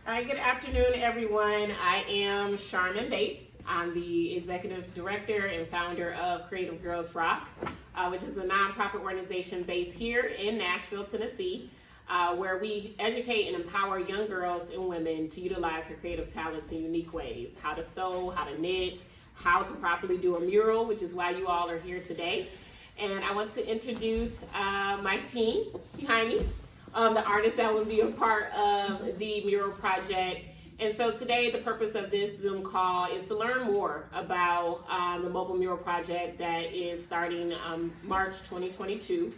All right, good afternoon, everyone. I am Charmin Bates. I'm the executive director and founder of Creative Girls Rock, which is a nonprofit organization based here in Nashville, Tennessee, where we educate and empower young girls and women to utilize their creative talents in unique ways. How to sew, how to knit, how to properly do a mural, which is why you all are here today. And I want to introduce my team behind me. The artists that will be a part of the mural project. And so today the purpose of this Zoom call is to learn more about the mobile mural project that is starting March 2022,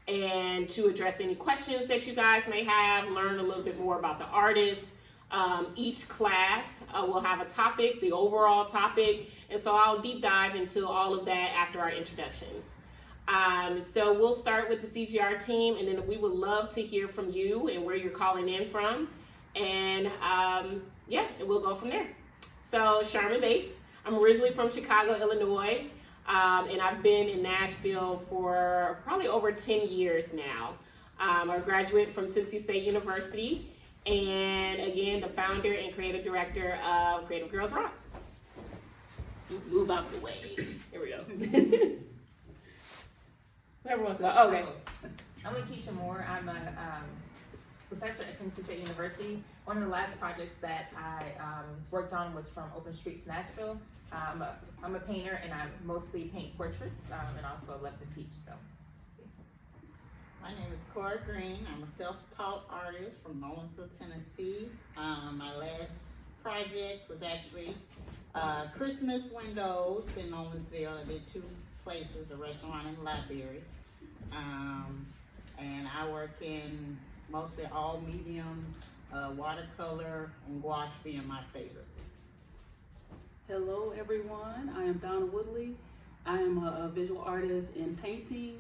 and to address any questions that you guys may have, learn a little bit more about the artists. Each class will have a topic, the overall topic, and so I'll deep dive into all of that after our introductions. So we'll start with the CGR team, and then we would love to hear from you and where you're calling in from. And yeah, and we'll go from there. So Charmin Bates, I'm originally from Chicago, Illinois, and I've been in Nashville for probably over 10 years now. I'm a graduate from Tennessee State University, and again, the founder and creative director of Creative Girls Rock. Move out the way. Here we go. Whoever wants to go. Oh, okay. I'm Lakeisha Moore. I'm a professor at Tennessee State University. One of the last projects that I worked on was from Open Streets Nashville. I'm a painter, and I mostly paint portraits, and also love to teach. So, my name is Cora Green. I'm a self-taught artist from Nolensville, Tennessee. My last project was actually Christmas windows in Nolensville. I did two places, a restaurant and a library. And I work in mostly all mediums, watercolor and gouache being my favorite. Hello everyone, I am Donna Woodley. I am a visual artist in painting,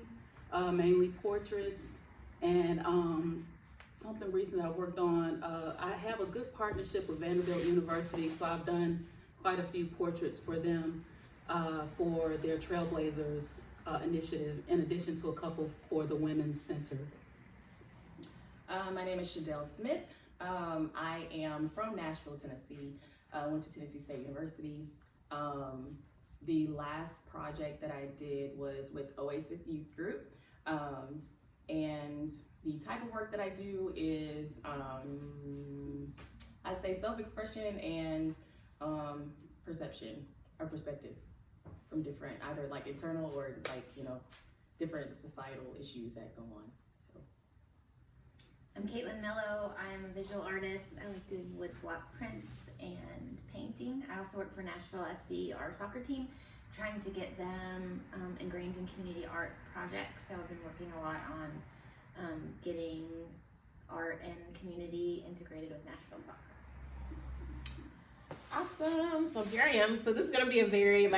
mainly portraits, and something recent I worked on. I have a good partnership with Vanderbilt University, so I've done quite a few portraits for them for their Trailblazers initiative, in addition to a couple for the Women's Center. My name is Shadell Smith. I am from Nashville, Tennessee. Went to Tennessee State University. The last project that I did was with Oasis Youth Group. And the type of work that I do is, I'd say self-expression and perception or perspective from different, either like internal or like, different societal issues that go on. So. I'm Caitlin Mello. I'm a visual artist. I like doing wood block prints and painting. I also work for Nashville SC, our soccer team, trying to get them ingrained in community art projects. So I've been working a lot on getting art and community integrated with Nashville soccer. Awesome. So here I am. So this is going to be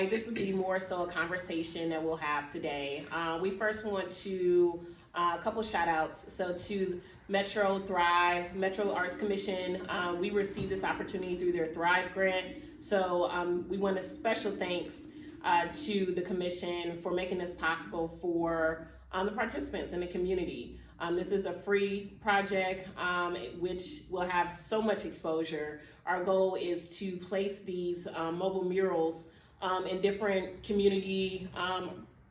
this will be more so a conversation that we'll have today. We first want to, a couple shout outs. So to Metro Arts Commission, we received this opportunity through their Thrive grant. So we want a special thanks to the commission for making this possible for the participants in the community. This is a free project which will have so much exposure. Our goal is to place these mobile murals in different community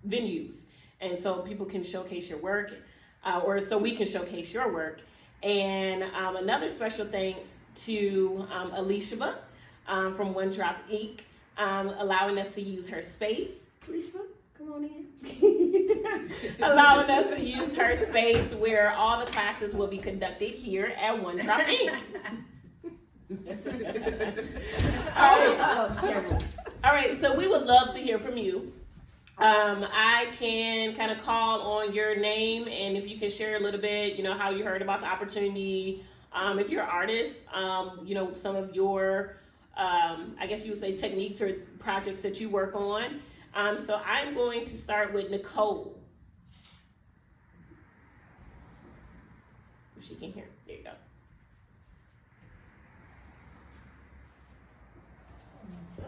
venues. And so people can showcase your work, or so we can showcase your work. And another special thanks to Alicia from One Drop Inc., allowing us to use her space. Alicia, come on in. Allowing us to use her space where all the classes will be conducted here at One Drop Inc. All right, so we would love to hear from you. I can kind of call on your name, and if you can share a little bit, how you heard about the opportunity. If you're an artist, some of your, I guess you would say techniques or projects that you work on. So I'm going to start with Nicole. If she can hear, there you go.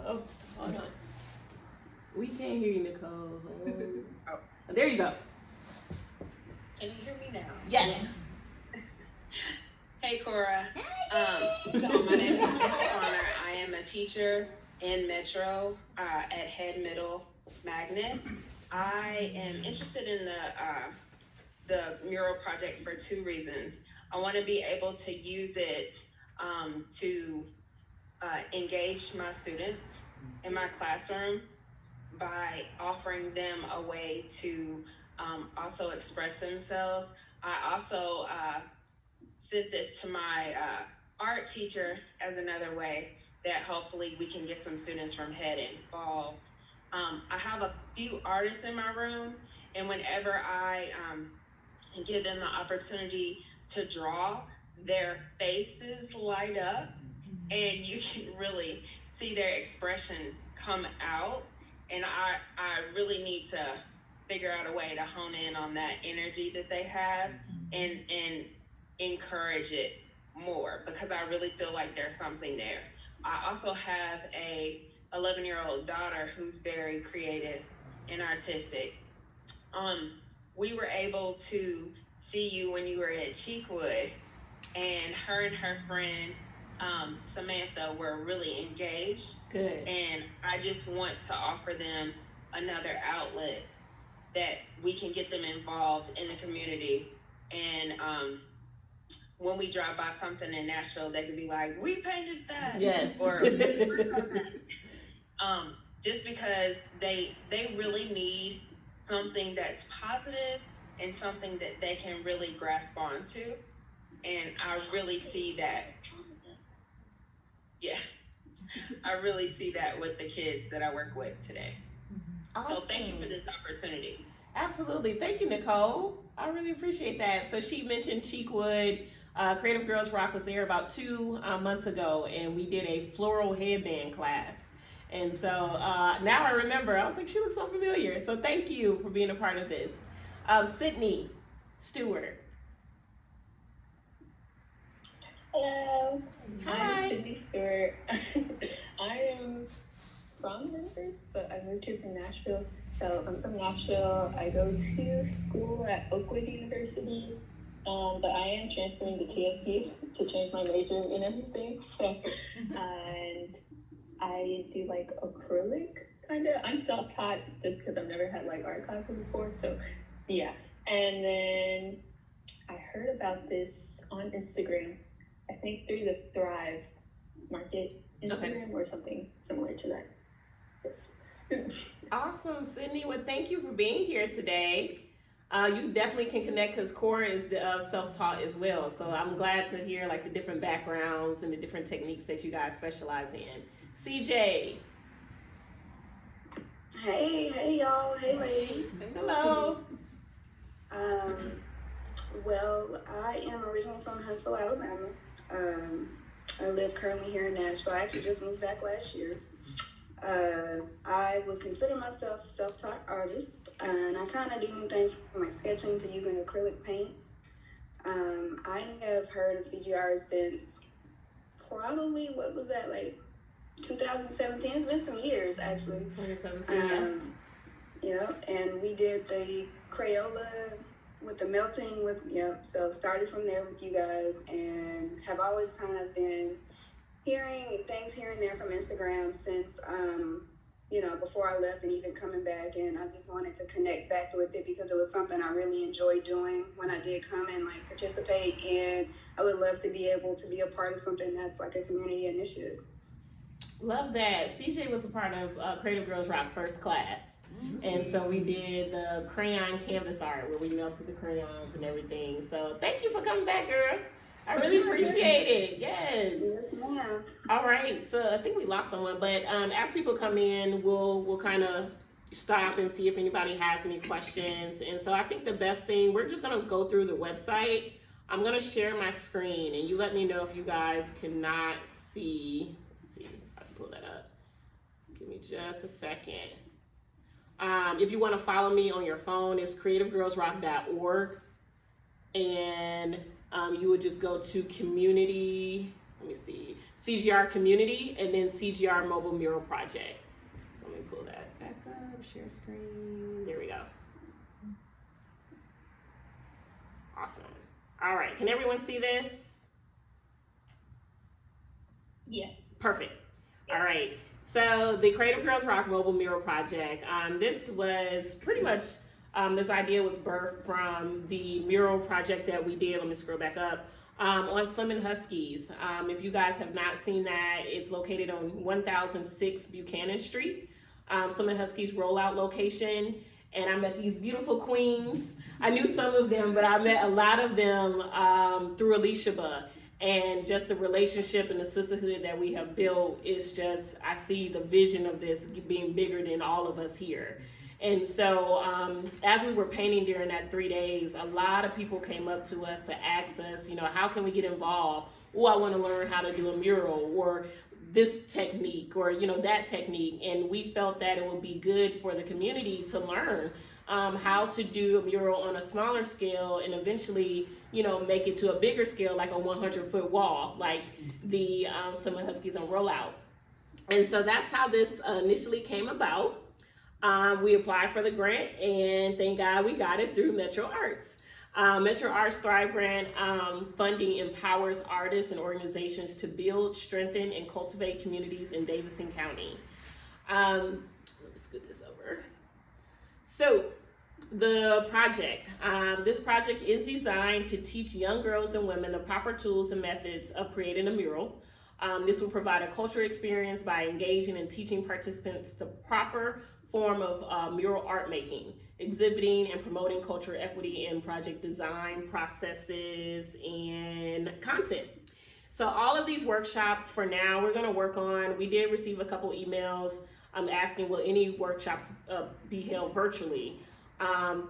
Oh, hold on. We can't hear you, Nicole. Oh, there you go. Can you hear me now? Yes. Hey, Cora. Hey. So my name is Connor. I am a teacher in Metro at Head Middle Magnet. I am interested in the mural project for two reasons. I want to be able to use it to engage my students in my classroom by offering them a way to also express themselves. I also sent this to my art teacher as another way that hopefully we can get some students from Head involved. I have a few artists in my room, and whenever I give them the opportunity to draw, their faces light up, and you can really see their expression come out. And I really need to figure out a way to hone in on that energy that they have and encourage it more, because I really feel like there's something there. I also have a 11-year-old daughter who's very creative and artistic. We were able to see you when you were at Cheekwood, and her friend Samantha were really engaged. Good. And I just want to offer them another outlet that we can get them involved in the community. And when we drive by something in Nashville, they could be like, "We painted that." Yes. Or just because they really need something that's positive and something that they can really grasp onto. And I really see that. Yeah. I really see that with the kids that I work with today. So thank you for this opportunity. Absolutely. Thank you, Nicole. I really appreciate that. So she mentioned Cheekwood. Creative Girls Rock was there about 2 months ago, and we did a floral headband class. And so now I remember, I was like, she looks so familiar. So thank you for being a part of this. Sydney Stewart. Hello, Hi. I'm Sydney Stewart. I am from Memphis, but I moved here from Nashville. So I'm from Nashville. I go to school at Oakwood University, but I am transferring to TSU to change my major and everything. So, and I do like acrylic, kind of. I'm self-taught just because I've never had like art classes before. So, yeah. And then I heard about this on Instagram. I think through the Thrive Market Instagram or something similar to that. Yes. Awesome, Sydney. Well, thank you for being here today. You definitely can connect because Cora is self-taught as well. So I'm glad to hear like the different backgrounds and the different techniques that you guys specialize in. CJ. Hey y'all, hey ladies. Hello. Well, I am originally from Huntsville, Alabama. I live currently here in Nashville. I actually just moved back last year. I would consider myself a self-taught artist, and I kind of do anything from like sketching to using acrylic paints. I have heard of CGR since probably, what was that, like 2017? It's been some years actually. 2017. And we did the Crayola with the melting so started from there with you guys, and have always kind of been hearing things here and there from Instagram since before I left and even coming back, and I just wanted to connect back with it because it was something I really enjoyed doing when I did come and like participate, and I would love to be able to be a part of something that's like a community initiative. Love that. CJ was a part of Creative Girls Rock first class. And so we did the crayon canvas art where we melted the crayons and everything. So thank you for coming back, girl. I really appreciate it. Yes. Yes, ma'am. All right. So I think we lost someone, but as people come in, we'll kind of stop and see if anybody has any questions. And so I think the best thing, we're just gonna go through the website. I'm gonna share my screen, and you let me know if you guys cannot see. Let's see if I can pull that up. Give me just a second. If you want to follow me on your phone, it's creativegirlsrock.org, and you would just go to community, let me see, CGR community, and then CGR mobile mural project. So let me pull that back up, share screen, there we go. Awesome. All right, can everyone see this? Yes. Perfect. All right. So the Creative Girls Rock Mobile Mural Project, this was pretty much, this idea was birthed from the mural project that we did, let me scroll back up, on Slim and Huskies. If you guys have not seen that, it's located on 1006 Buchanan Street, Slim and Huskies rollout location. And I met these beautiful queens. I knew some of them, but I met a lot of them through Alicia. And just the relationship and the sisterhood that we have built is just, I see the vision of this being bigger than all of us here. And so as we were painting during that 3 days, a lot of people came up to us to ask us, you know, how can we get involved? Oh, I want to learn how to do a mural, or this technique, or, you know, that technique. And we felt that it would be good for the community to learn how to do a mural on a smaller scale, and eventually, you know, make it to a bigger scale, like a 100-foot wall, like the Summer Huskies on Rollout. And so that's how this initially came about. We applied for the grant, and thank God we got it through Metro Arts. Metro Arts Thrive Grant funding empowers artists and organizations to build, strengthen, and cultivate communities in Davidson County. Let me scoot this over. So the project, this project is designed to teach young girls and women the proper tools and methods of creating a mural. This will provide a cultural experience by engaging and teaching participants the proper form of mural art making, exhibiting and promoting cultural equity in project design, processes, and content. So all of these workshops for now, we're gonna work on. We did receive a couple emails asking will any workshops be held virtually.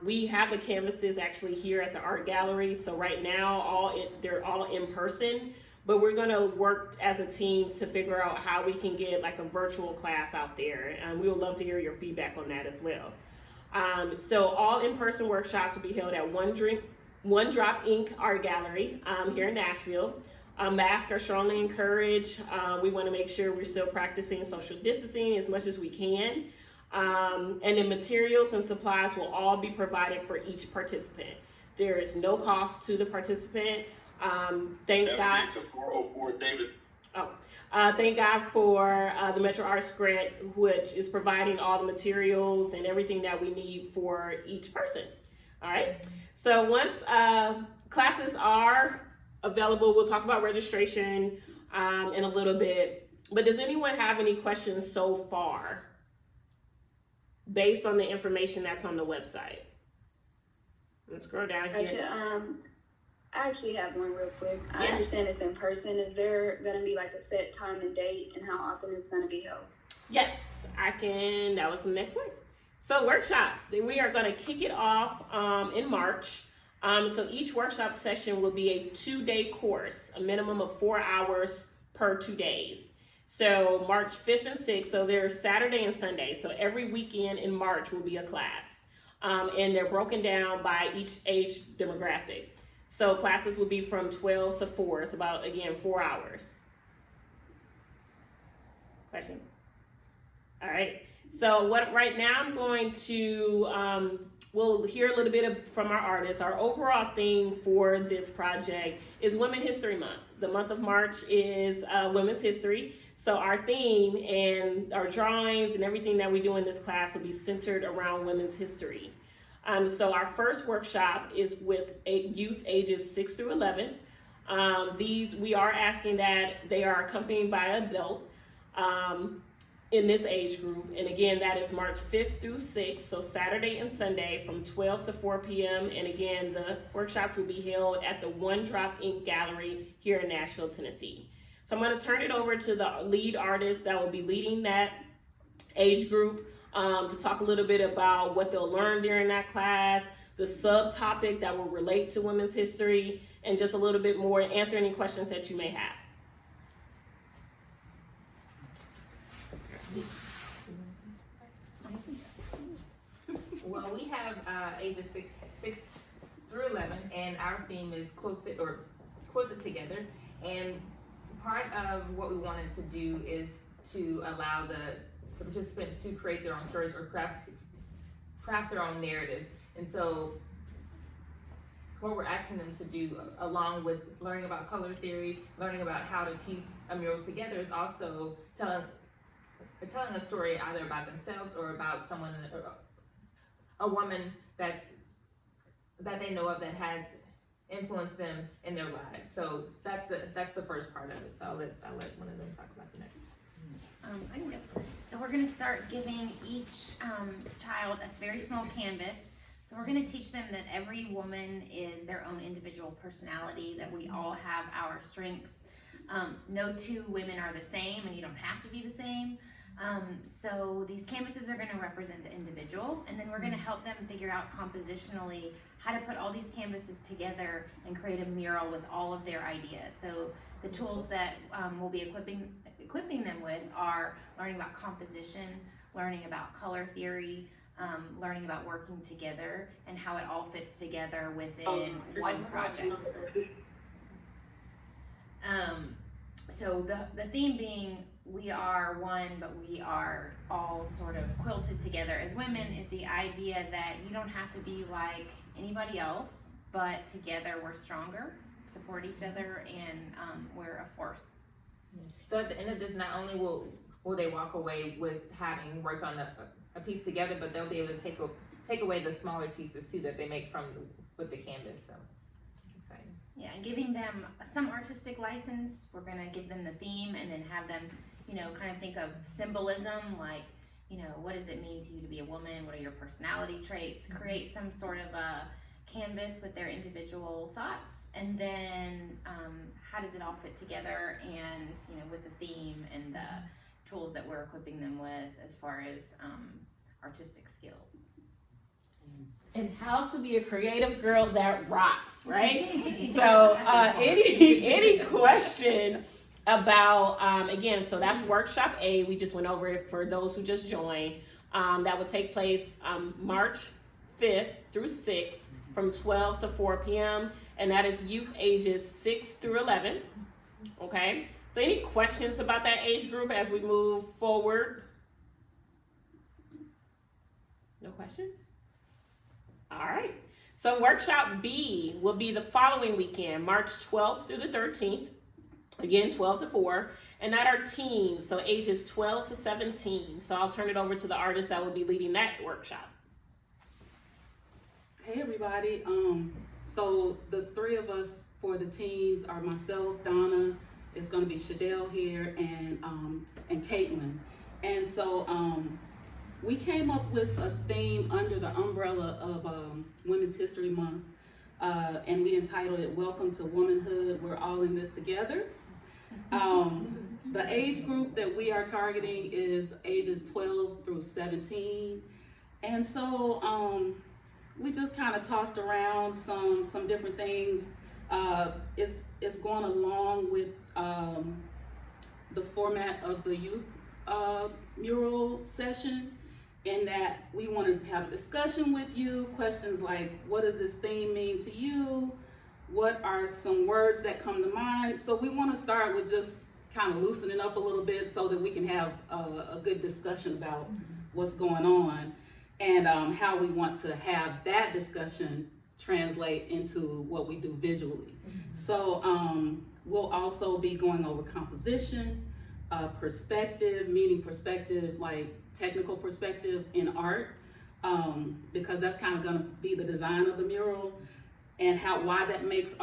We have the canvases actually here at the art gallery. So right now, they're all in person, but we're gonna work as a team to figure out how we can get like a virtual class out there. And we would love to hear your feedback on that as well. So all in-person workshops will be held at One Drop Ink Art Gallery here in Nashville. Masks are strongly encouraged. We want to make sure we're still practicing social distancing as much as we can. And the materials and supplies will all be provided for each participant. There is no cost to the participant. Thank God. To 404 Davis. Thank God for the Metro Arts Grant, which is providing all the materials and everything that we need for each person. All right. So once classes are available, we'll talk about registration in a little bit. But does anyone have any questions so far based on the information that's on the website? Let's scroll down here. I actually have one real quick. I Yeah. understand it's in person. Is there going to be like a set time and date, and how often it's going to be held? Yes, I can. That was the next one. So workshops, we are going to kick it off in March. So each workshop session will be a 2-day course, a minimum of 4 hours per 2 days. So March 5th and 6th, so there's Saturday and Sunday. So every weekend in March will be a class. And they're broken down by each age demographic. So classes will be from 12 to 4. It's about, again, 4 hours. Question? All right. So right now I'm going to, we'll hear a little bit from our artists. Our overall theme for this project is Women History Month. The month of March is Women's History. So our theme and our drawings and everything that we do in this class will be centered around women's history. So our first workshop is with youth ages 6 through 11. We are asking that they are accompanied by an adult in this age group. And again, that is March 5th through 6th, so Saturday and Sunday from 12 to 4 p.m. And again, the workshops will be held at the One Drop Ink Gallery here in Nashville, Tennessee. So I'm going to turn it over to the lead artist that will be leading that age group to talk a little bit about what they'll learn during that class, the subtopic that will relate to women's history, and just a little bit more, answer any questions that you may have. Well, we have ages 6 through 11, and our theme is quilted together. And part of what we wanted to do is to allow the participants to create their own stories or craft their own narratives. And so what we're asking them to do, along with learning about color theory, learning about how to piece a mural together, is also telling a story either about themselves or about someone, a woman that they know of that has influenced them in their lives. So that's the first part of it. So I'll let one of them talk about the next. I can go. So we're going to start giving each child a very small canvas. So we're going to teach them that every woman is their own individual personality, that we all have our strengths. No two women are the same, and you don't have to be the same. So these canvases are going to represent the individual, and then we're going to help them figure out compositionally how to put all these canvases together and create a mural with all of their ideas. So the tools that we'll be equipping them with are learning about composition, learning about color theory, learning about working together, and how it all fits together within one project. So the theme being, we are one, but we are all sort of quilted together as women, is the idea that you don't have to be like anybody else, but together we're stronger, support each other, and we're a force. So at the end of this, not only will they walk away with having worked on a piece together, but they'll be able to take away the smaller pieces too that they make with the canvas. So exciting. Yeah, and giving them some artistic license. We're gonna give them the theme and then have them, kind of think of symbolism, like, what does it mean to you to be a woman? What are your personality traits? Create some sort of a canvas with their individual thoughts, and then how does it all fit together, and with the theme and the tools that we're equipping them with as far as artistic skills. And how to be a creative girl that rocks, right? So any question about, again, so that's workshop A. We just went over it for those who just joined. That would take place March 5th through 6th from 12 to 4 p.m. And that is youth ages 6 through 11. Okay? So any questions about that age group as we move forward? No questions? All right. So workshop B will be the following weekend, March 12th through the 13th. Again, 12 to 4. And that are teens, so ages 12 to 17. So I'll turn it over to the artist that will be leading that workshop. Hey everybody. So the three of us for the teens are myself, Donna, it's going to be Shadell here, and Caitlin. And so we came up with a theme under the umbrella of Women's History Month, and we entitled it Welcome to Womanhood, We're All in This Together. The age group that we are targeting is ages 12 through 17. And so we just kind of tossed around some different things. It's going along with the format of the youth mural session, in that we want to have a discussion with you, questions like, what does this theme mean to you? What are some words that come to mind? So we want to start with just kind of loosening up a little bit so that we can have a good discussion about what's going on, and how we want to have that discussion translate into what we do visually. So we'll also be going over composition, perspective, meaning perspective like technical perspective in art, because that's kind of going to be the design of the mural, and why that makes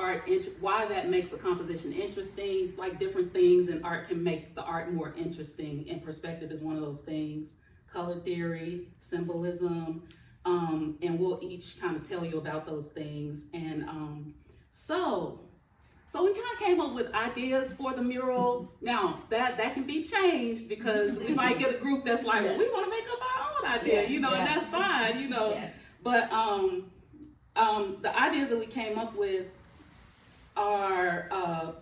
a composition interesting. Like, different things in art can make the art more interesting, and perspective is one of those things. Color theory, symbolism, and we'll each kind of tell you about those things. And so we kind of came up with ideas for the mural. Now that can be changed, because we might get a group that's like, well, we want to make up our own idea, and that's fine, But the ideas that we came up with are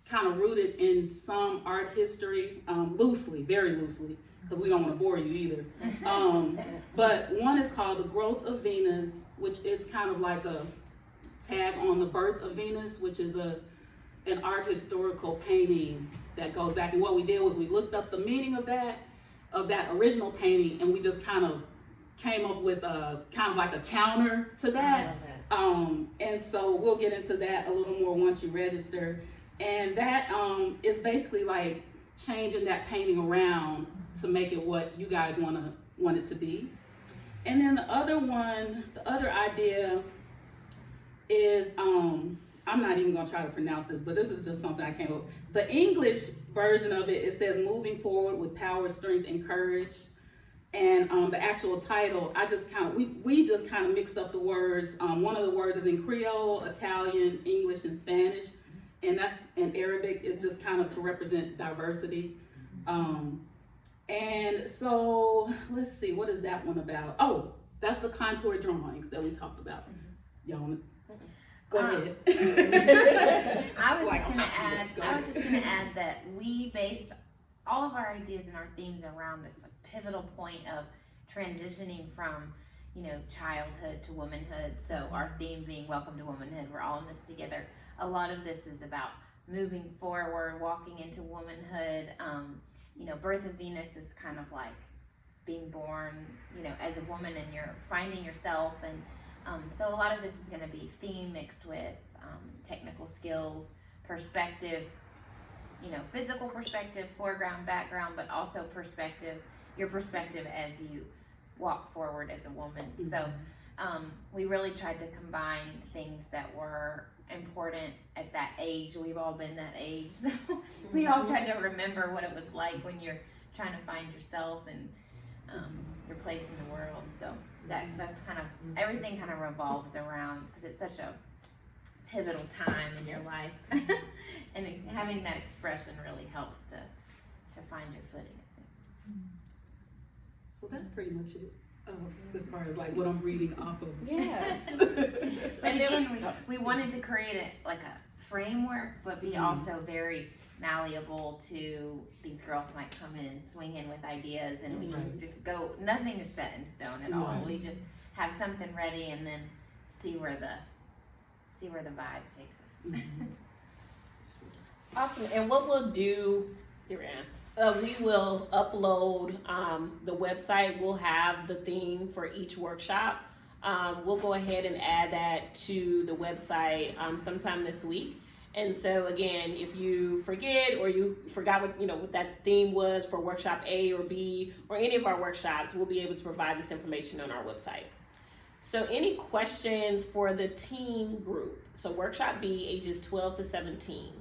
kind of rooted in some art history, loosely, very loosely, because we don't want to bore you either. But one is called The Growth of Venus, which is kind of like a tag on the birth of Venus, which is an art historical painting that goes back. And what we did was we looked up the meaning of that original painting, and we just kind of came up with a kind of like a counter to that. And so we'll get into that a little more once you register. And that is basically like changing that painting around to make it what you guys want it to be. And then the other idea is, I'm not even gonna try to pronounce this, but this is just something I came up with. The English version of it says moving forward with power, strength, and courage. And the actual title, we just kind of mixed up the words. One of the words is in Creole, Italian, English, and Spanish. And that's in Arabic is just kind of to represent diversity. And so let's see, what is that one about? Oh, that's the contour drawings that we talked about. Y'all go ahead. I was just gonna add that we based all of our ideas and our themes around this pivotal point of transitioning from, childhood to womanhood. So our theme being welcome to womanhood, we're all in this together. A lot of this is about moving forward, walking into womanhood. Birth of Venus is kind of like being born, as a woman, and you're finding yourself. And so a lot of this is going to be theme mixed with technical skills, perspective, physical perspective, foreground, background, but also your perspective as you walk forward as a woman. Mm-hmm. So we really tried to combine things that were important at that age. We've all been that age. So we all tried to remember what it was like when you're trying to find yourself and your place in the world. So that's kind of, everything kind of revolves around, because it's such a pivotal time in your life. And having that expression really helps to find your footing, I think. So that's pretty much it. As far as like what I'm reading off of. Yes. But again, we wanted to create like a framework, but be also very malleable to these girls might come in swinging with ideas, and we can just go, nothing is set in stone at all. We just have something ready and then see where the vibe takes us. Awesome. And what we'll do, we will upload the website. We'll have the theme for each workshop. We'll go ahead and add that to the website sometime this week. And so again, if you forget or you forgot what that theme was for workshop A or B or any of our workshops, we'll be able to provide this information on our website. So any questions for the teen group? So workshop B, ages 12 to 17.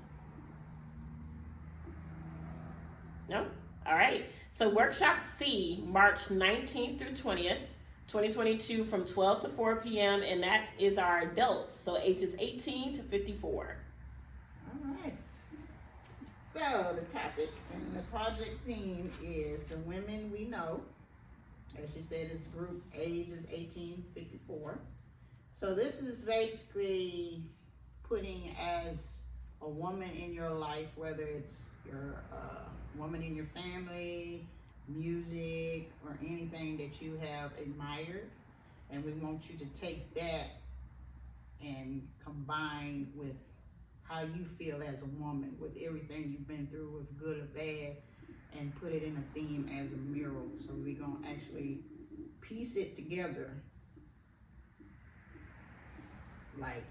No? All right. So workshop C, March 19th through 20th, 2022 from 12 to 4 p.m. And that is our adults, so ages 18 to 54. All right. So the topic and the project theme is the women we know. As she said, it's group ages 18 to 54. So this is basically putting as a woman in your life, whether it's your woman in your family, music, or anything that you have admired. And we want you to take that and combine with how you feel as a woman, with everything you've been through, with good or bad, and put it in a theme as a mural. So we're gonna actually piece it together like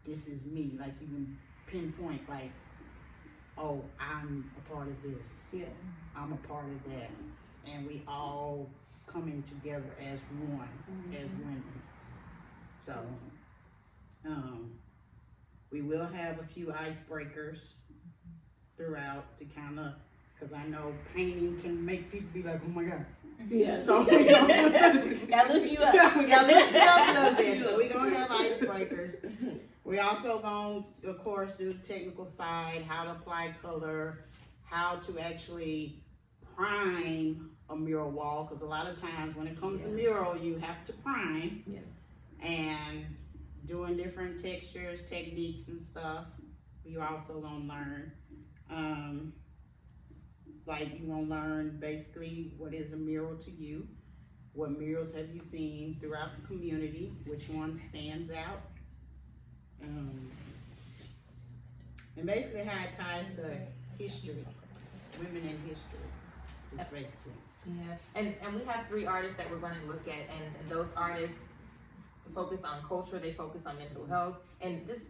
this is me, like you can pinpoint like, oh, I'm a part of this. Yeah. I'm a part of that. And we all coming together as one, as women. So, we will have a few icebreakers throughout to kind of, because I know painting can make people be like, oh my God. Yeah. So we gotta loosen you up. We gotta loosen you up a little bit. So we're gonna have icebreakers. We also gonna, of course, do the technical side, how to apply color, how to actually prime a mural wall, because a lot of times when it comes to mural, you have to prime. Yeah. And doing different textures, techniques, and stuff. You also gonna learn. Like you gonna learn basically what is a mural to you, what murals have you seen throughout the community, which one stands out, and basically how it ties to history, women in history, is basically. Yeah, and we have 3 artists that we're going to look at, and those artists focus on culture, they focus on mental health, and just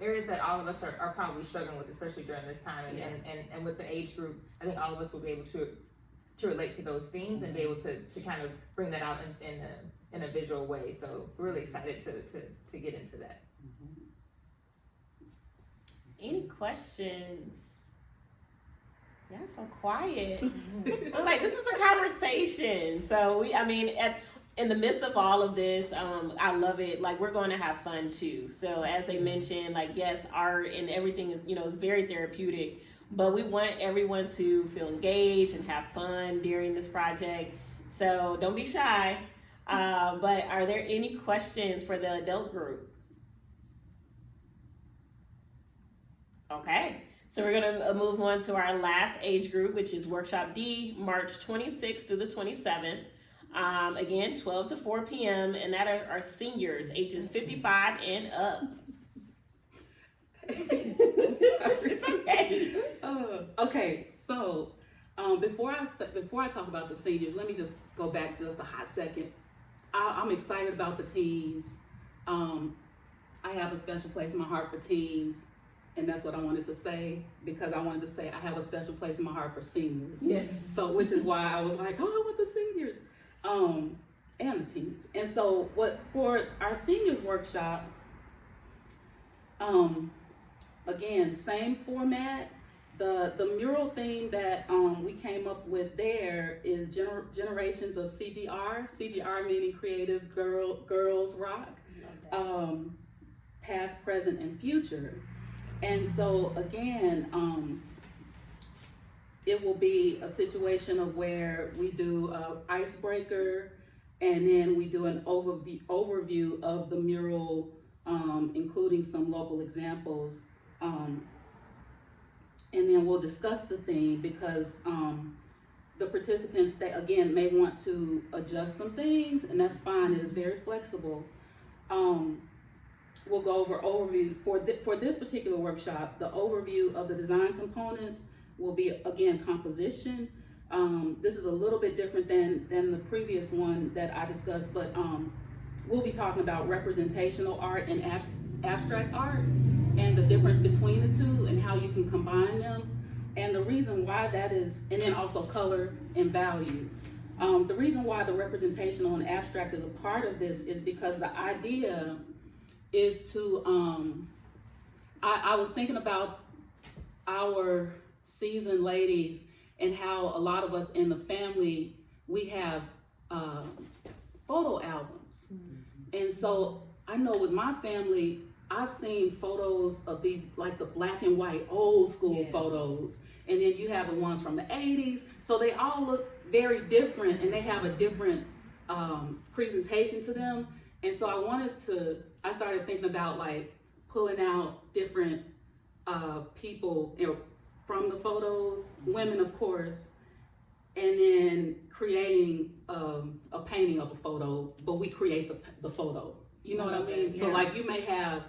areas that all of us are probably struggling with, especially during this time. And with the age group, I think all of us will be able to relate to those themes and be able to kind of bring that out in a visual way. So we're really excited to get into that. Any questions? Yeah, so quiet. I'm like, this is a conversation. So in the midst of all of this, I love it. Like, we're going to have fun too. So as they mentioned, like, yes, art and everything is, it's very therapeutic, but we want everyone to feel engaged and have fun during this project. So don't be shy. But are there any questions for the adult group? Okay. So we're gonna move on to our last age group, which is Workshop D, March 26th through the 27th. Again, 12 to 4 p.m. And that are seniors, ages 55 and up. It's okay. Okay, so before I talk about the seniors, let me just go back just a hot second. I'm excited about the teens. I have a special place in my heart for teens. And that's what I wanted to say, because I wanted to say I have a special place in my heart for seniors. Yes. So, which is why I was like, oh, I want the seniors, and the teens. And so, for our seniors workshop, again, same format. The mural theme that we came up with there is generations of CGR. CGR meaning Creative Girls Rock, past, present, and future. And so again, it will be a situation of where we do an icebreaker, and then we do an overview of the mural, including some local examples. And then we'll discuss the theme, because the participants, they again may want to adjust some things, and that's fine. It is very flexible. We'll go over overview for this particular workshop. The overview of the design components will be, again, composition. This is a little bit different than the previous one that I discussed, but we'll be talking about representational art and abstract art, and the difference between the two and how you can combine them, and the reason why that is, and then also color and value. The reason why the representational and abstract is a part of this is because the idea is to, I was thinking about our seasoned ladies and how a lot of us in the family, we have photo albums. And so I know with my family, I've seen photos of these, like the black and white old school photos. And then you have the ones from the 80s. So they all look very different, and they have a different presentation to them. And so I started thinking about like pulling out different people, from the photos, women of course, and then creating a painting of a photo, but we create the photo. You know what I mean? So like you may have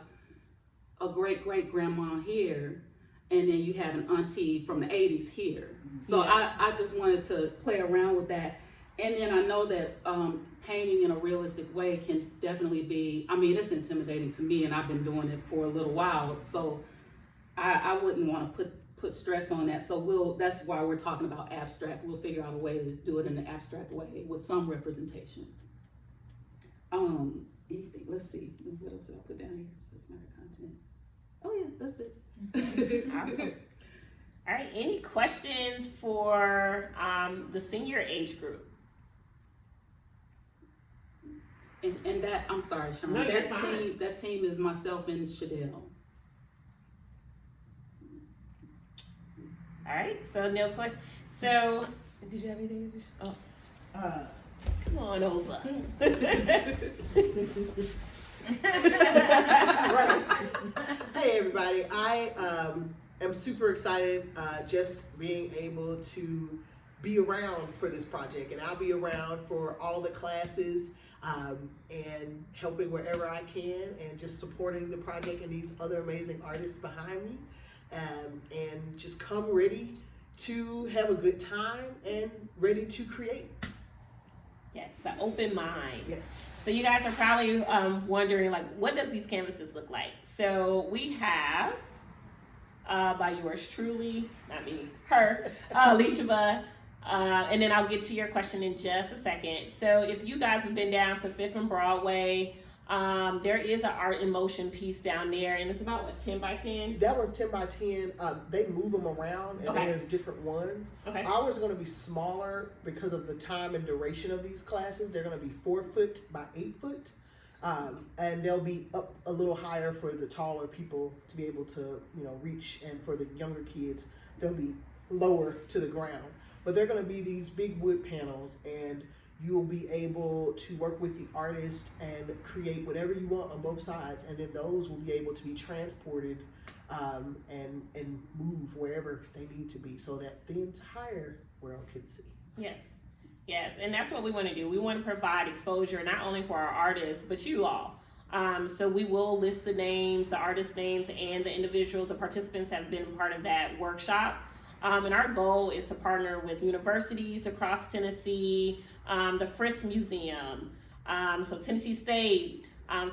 a great-great-grandma here, and then you have an auntie from the 80s here. So I just wanted to play around with that. And then I know that painting in a realistic way can definitely be, it's intimidating to me, and I've been doing it for a little while. So I wouldn't want to put stress on that. So that's why we're talking about abstract. We'll figure out a way to do it in an abstract way with some representation. Anything, let's see, what else did I put down here? Subject matter content. Oh yeah, that's it. Awesome. All right, any questions for the senior age group? And that, I'm sorry, Sean, No, that team is myself and Shadell. All right, so no question. So, did you have anything to say? Oh. Come on over. Right. Hey everybody, I am super excited just being able to be around for this project, and I'll be around for all the classes and helping wherever I can, and just supporting the project and these other amazing artists behind me, and just come ready to have a good time and ready to create. Yes, an open mind. Yes. So you guys are probably wondering, like, what does these canvases look like? So we have, by yours truly, not me, her, Alicia, and then I'll get to your question in just a second. So if you guys have been down to 5th and Broadway, there is an art in motion piece down there, and it's about, what, 10 by 10? That one's 10 by 10. They move them around, and Okay. there's different ones. Okay. Ours are going to be smaller because of the time and duration of these classes. They're going to be 4 foot by 8 foot. And they'll be up a little higher for the taller people to be able to, reach, and for the younger kids, they'll be lower to the ground. But they're going to be these big wood panels, and you'll be able to work with the artist and create whatever you want on both sides, and then those will be able to be transported and move wherever they need to be, so that the entire world can see. Yes, and that's what we want to do. We want to provide exposure not only for our artists, but you all. So we will list the names, the artist names, and the individual, the participants have been part of that workshop. And our goal is to partner with universities across Tennessee, the Frisk Museum, so Tennessee State,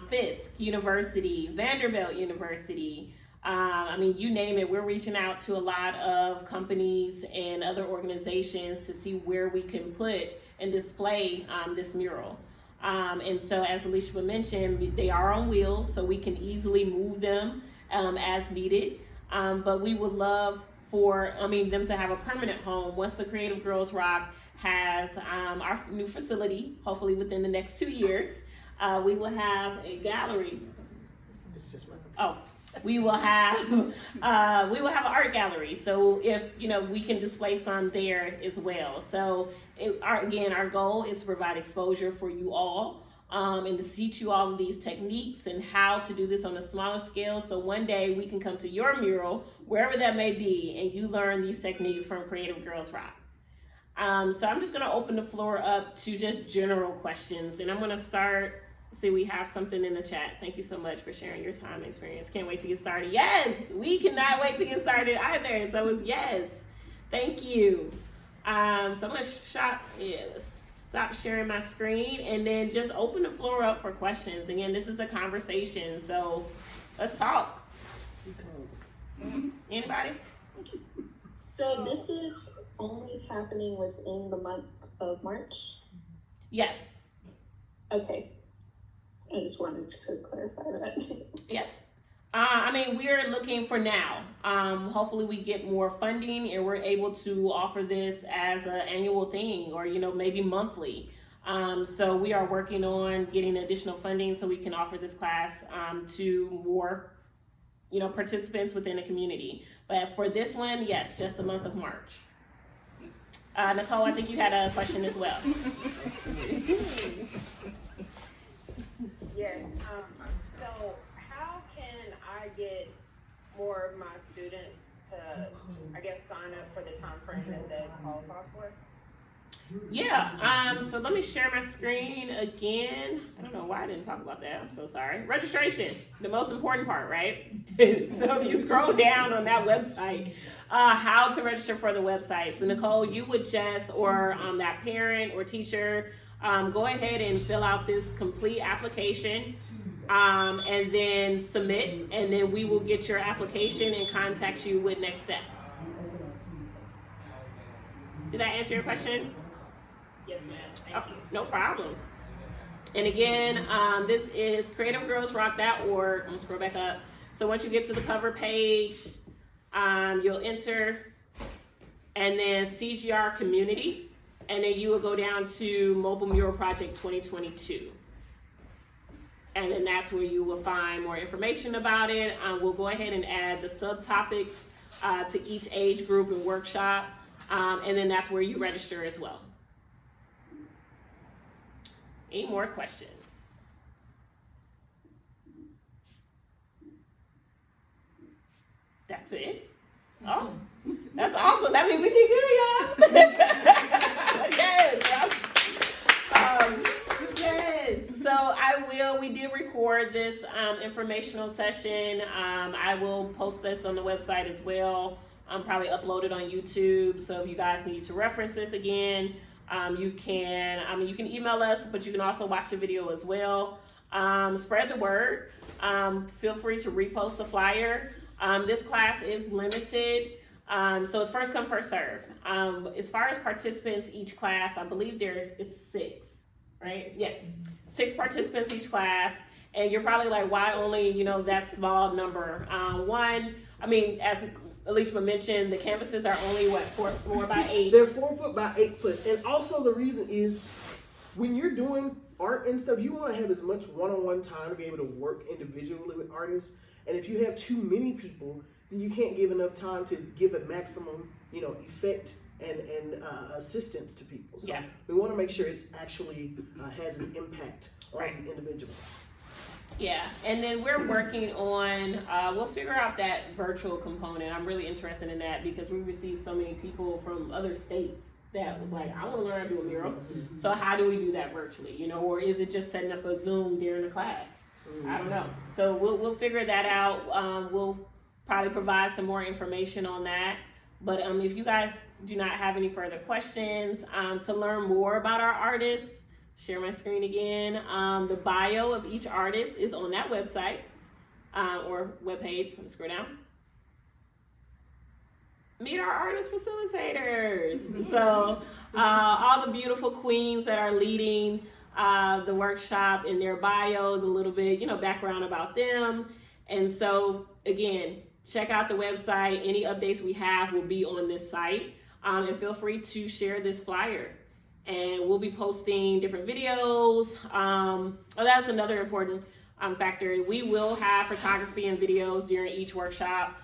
Fisk University, Vanderbilt University. You name it, we're reaching out to a lot of companies and other organizations to see where we can put and display this mural. And so as Alicia mentioned, they are on wheels, so we can easily move them as needed. But we would love for them to have a permanent home once the Creative Girls Rock has our new facility, hopefully within the next 2 years. We will have a gallery. It's just my We will have an art gallery. So if we can display some there as well. So our goal is to provide exposure for you all and to teach you all of these techniques and how to do this on a smaller scale. So one day we can come to your mural, wherever that may be, and you learn these techniques from Creative Girls Rock. So I'm just gonna open the floor up to just general questions, and I'm gonna start. See, we have something in the chat. Thank you so much for sharing your time and experience. Can't wait to get started. Yes, we cannot wait to get started either. So yes, thank you. So I'm gonna stop sharing my screen and then just open the floor up for questions. Again, this is a conversation, so let's talk. Anybody? So this is only happening within the month of March? Yes. Okay. I just wanted to clarify that. Yeah. We're looking for now. Hopefully we get more funding and we're able to offer this as an annual thing or, maybe monthly. So we are working on getting additional funding so we can offer this class to more, participants within the community. But for this one, yes, just the month of March. Nicole, I think you had a question as well. Yes. So how can I get more of my students to, sign up for the time frame that they qualify for? Yeah, so let me share my screen again. I don't know why I didn't talk about that. I'm so sorry. Registration, the most important part, right? So if you scroll down on that website, how to register for the website. So Nicole, you would or that parent or teacher, go ahead and fill out this complete application and then submit, and then we will get your application and contact you with next steps. Did that answer your question? Yes, ma'am. Thank you. No problem. And again, this is creativegirlsrock.org. I'm gonna scroll back up. So once you get to the cover page, you'll enter and then CGR community, and then you will go down to Mobile Mural Project 2022. And then that's where you will find more information about it. We'll go ahead and add the subtopics to each age group and workshop. And then that's where you register as well. Any more questions? That's it? Oh, that's awesome. That means we did good, y'all. Yes. So we did record this informational session. I will post this on the website as well. Probably upload it on YouTube. So if you guys need to reference this again, You can email us, but you can also watch the video as well. Spread the word. Feel free to repost the flyer. This class is limited, so it's first come, first serve. As far as participants, each class, I believe it's 6, right? Yeah, 6 participants each class, and you're probably like, why only, that small number? As Alicia mentioned, the canvases are only 4 by 8. They're 4 foot by 8 foot, and also the reason is when you're doing art and stuff, you want to have as much one-on-one time to be able to work individually with artists. And if you have too many people, then you can't give enough time to give a maximum, effect and assistance to people. So we want to make sure it's actually has an impact on the individual. Yeah, and then we're working on, we'll figure out that virtual component. I'm really interested in that because we received so many people from other states that was like, I want to learn how to do a mural. So how do we do that virtually, or is it just setting up a Zoom during the class? I don't know. So we'll figure that out. We'll probably provide some more information on that. But if you guys do not have any further questions, to learn more about our artists, share my screen again. The bio of each artist is on that website or webpage. Let me scroll down. Meet our artist facilitators. So all the beautiful queens that are leading the workshop, in their bios, a little bit, background about them. And so again, check out the website. Any updates we have will be on this site. And feel free to share this flyer. And we'll be posting different videos. That's another important factor. We will have photography and videos during each workshop.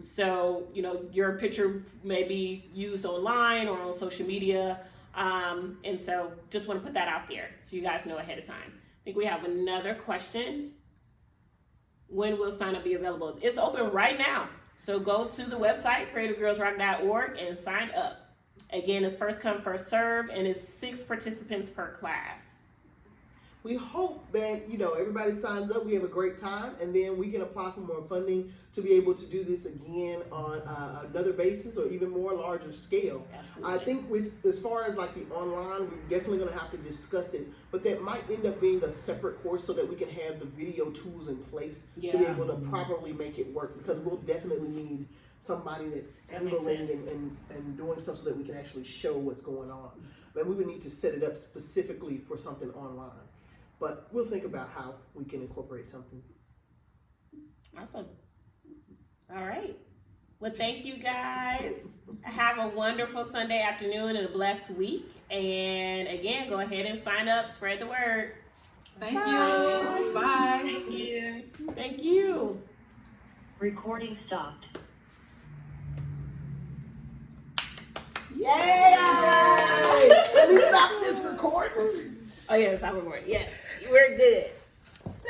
So, your picture may be used online or on social media. And so just want to put that out there so you guys know ahead of time. I think we have another question. When will sign up be available? It's open right now. So go to the website, creativegirlsrock.org, and sign up. Again, it's first come, first serve, and it's 6 participants per class. We hope that, everybody signs up, we have a great time, and then we can apply for more funding to be able to do this again on another basis or even more larger scale. Absolutely. I think as far as like the online, we're definitely going to have to discuss it, but that might end up being a separate course so that we can have the video tools in place to be able to properly make it work, because we'll definitely need somebody that's handling and doing stuff so that we can actually show what's going on. But we would need to set it up specifically for something online. But we'll think about how we can incorporate something. Awesome. All right. Well, thank you guys. Have a wonderful Sunday afternoon and a blessed week. And again, go ahead and sign up, spread the word. Thank you. Bye. Thank you. Thank you. Recording stopped. Yay! Let me stop this recording. Oh, yes, I'm recording. Yes, we're good.